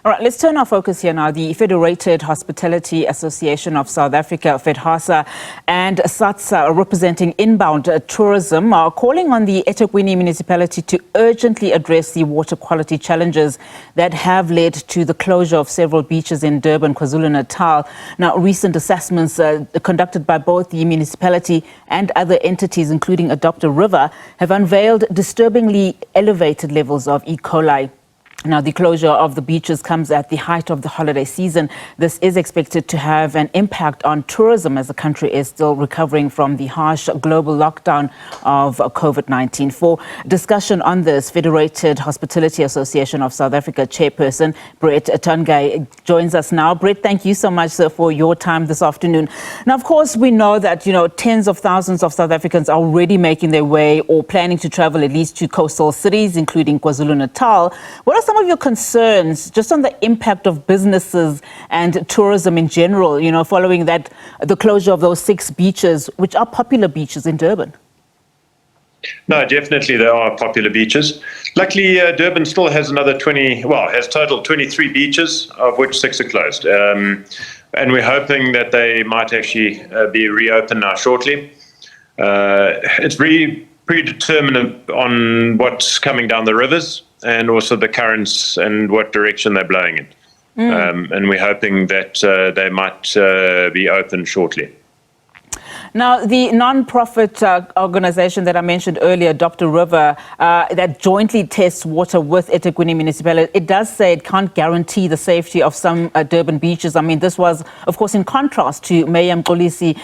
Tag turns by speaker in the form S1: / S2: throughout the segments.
S1: All right, let's turn our focus here now. The Federated Hospitality Association of South Africa, Fedhasa, and SATSA, representing inbound tourism, are calling on the eThekwini municipality to urgently address the water quality challenges that have led to the closure of several beaches in Durban, KwaZulu-Natal. Now, recent assessments conducted by both the municipality and other entities, including Adopt a River, have unveiled disturbingly elevated levels of E.coli. Now, the closure of the beaches comes at the height of the holiday season. This is expected to have an impact on tourism as the country is still recovering from the harsh global lockdown of COVID-19. For discussion on this, Federated Hospitality Association of South Africa chairperson Brett Tungay joins us now. Brett, thank you so much, sir, for your time this afternoon. Now, of course, we know that, tens of thousands of South Africans are already making their way or planning to travel at least to coastal cities, including KwaZulu-Natal. What are some of your concerns just on the impact of businesses and tourism in general, following that the closure of those 6 beaches, which are popular beaches in Durban?
S2: No, definitely there are popular beaches. Luckily, Durban still has another has total 23 beaches, of which 6 are closed. And we're hoping that they might actually be reopened now shortly. It's really predetermined on what's coming down the rivers and also the currents and what direction they're blowing in. And we're hoping that they might be open shortly.
S1: Now, the non-profit organization that I mentioned earlier, Adopt a River, that jointly tests water with eThekwini Municipality, it does say it can't guarantee the safety of some Durban beaches. I mean, this was, of course, in contrast to Mayor Mxolisi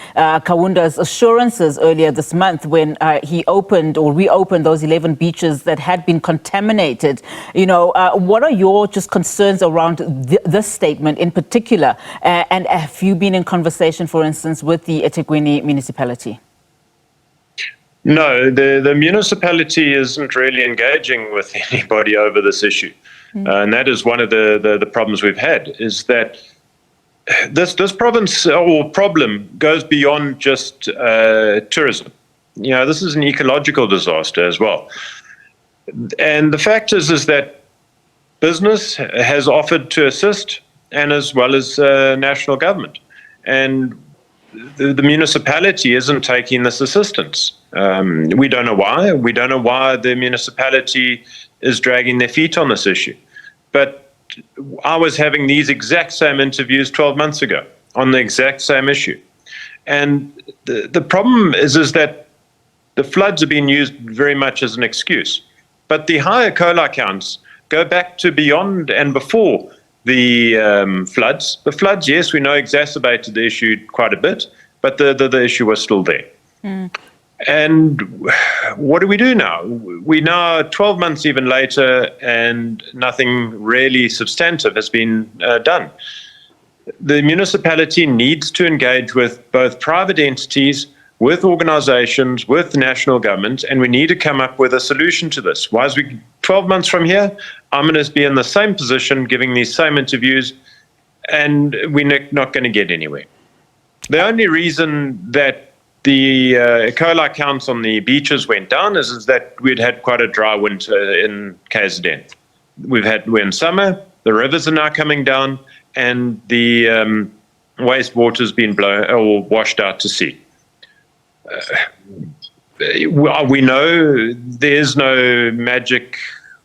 S1: Kawunda's assurances earlier this month when he opened or reopened those 11 beaches that had been contaminated. What are your just concerns around this statement in particular? And have you been in conversation, for instance, with the eThekwini Municipality?
S2: No, the municipality isn't really engaging with anybody over this issue. And that is one of the problems we've had, is that this province or problem goes beyond just tourism. This is an ecological disaster as well. And the fact is that business has offered to assist, and as well as national government. And the municipality isn't taking this assistance. We don't know why. We don't know why the municipality is dragging their feet on this issue. But I was having these exact same interviews 12 months ago on the exact same issue. And the problem is that the floods are being used very much as an excuse. But the higher coli counts go back to beyond and before the floods. The floods, yes, we know exacerbated the issue quite a bit, but the issue was still there. And what do we do now? We now 12 months even later, and nothing really substantive has been done. The municipality needs to engage with both private entities, with organizations, with national government, and we need to come up with a solution to this. Why is 12 months from here, I'm going to be in the same position, giving these same interviews, and we're not going to get anywhere. The only reason that the E. coli counts on the beaches went down is that we'd had quite a dry winter in KZN. We're in summer, the rivers are now coming down, and the wastewater's been blown or washed out to sea. We know there's no magic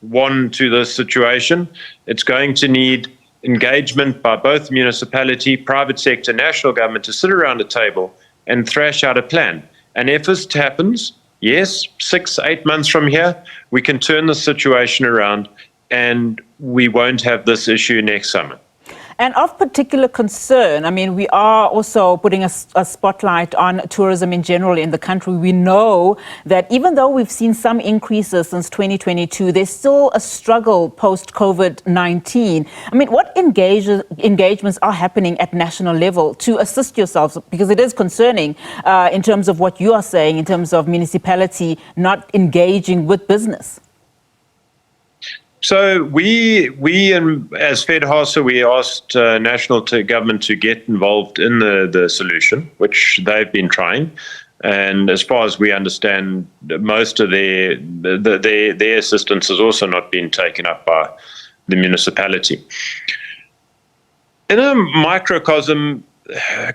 S2: wand to this situation. It's going to need engagement by both municipality, private sector, national government to sit around a table and thrash out a plan. And if this happens, yes, 6-8 months from here, we can turn the situation around and we won't have this issue next summer.
S1: And of particular concern, I mean, we are also putting a spotlight on tourism in general in the country. We know that even though we've seen some increases since 2022, there's still a struggle post-COVID-19. I mean, what engagements are happening at national level to assist yourselves? Because it is concerning in terms of what you are saying, in terms of municipality not engaging with business.
S2: So we as Fedhasa, we asked national government to get involved in the solution, which they've been trying. And as far as we understand, most of their assistance has also not been taken up by the municipality. In a microcosm,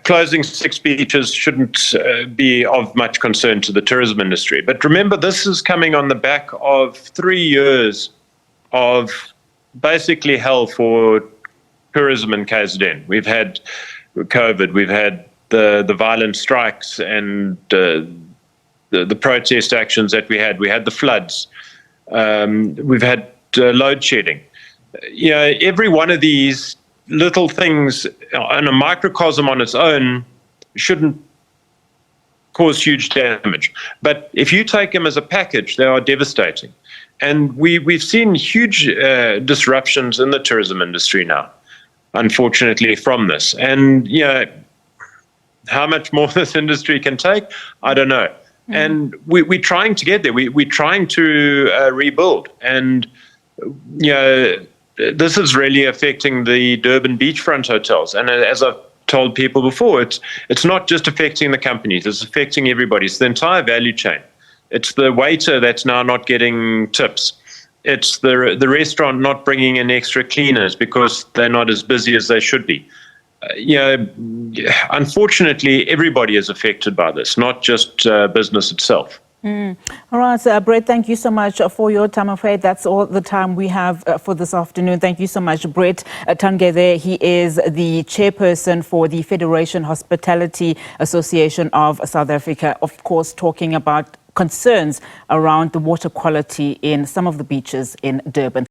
S2: closing 6 beaches shouldn't be of much concern to the tourism industry. But remember, this is coming on the back of 3 years of basically hell for tourism in KZN. We've had COVID, we've had the violent strikes and the protest actions that we had. We had the floods. We've had load shedding. You know, every one of these little things in a microcosm on its own shouldn't cause huge damage. But if you take them as a package, they are devastating. And we've seen huge disruptions in the tourism industry now, unfortunately, from this. And, you know, how much more this industry can take, I don't know. And we're trying to get there. We're trying to rebuild. And, you know, this is really affecting the Durban beachfront hotels. And as I've told people before, it's not just affecting the companies, it's affecting everybody. It's the entire value chain. It's the waiter that's now not getting tips. It's the restaurant not bringing in extra cleaners because they're not as busy as they should be. You know, unfortunately, everybody is affected by this, not just business itself.
S1: All right, Brett, thank you so much for your time. I'm afraid that's all the time we have for this afternoon. Thank you so much, Brett Tungay there. He is the chairperson for the Federated Hospitality Association of South Africa, of course, talking about concerns around the water quality in some of the beaches in Durban.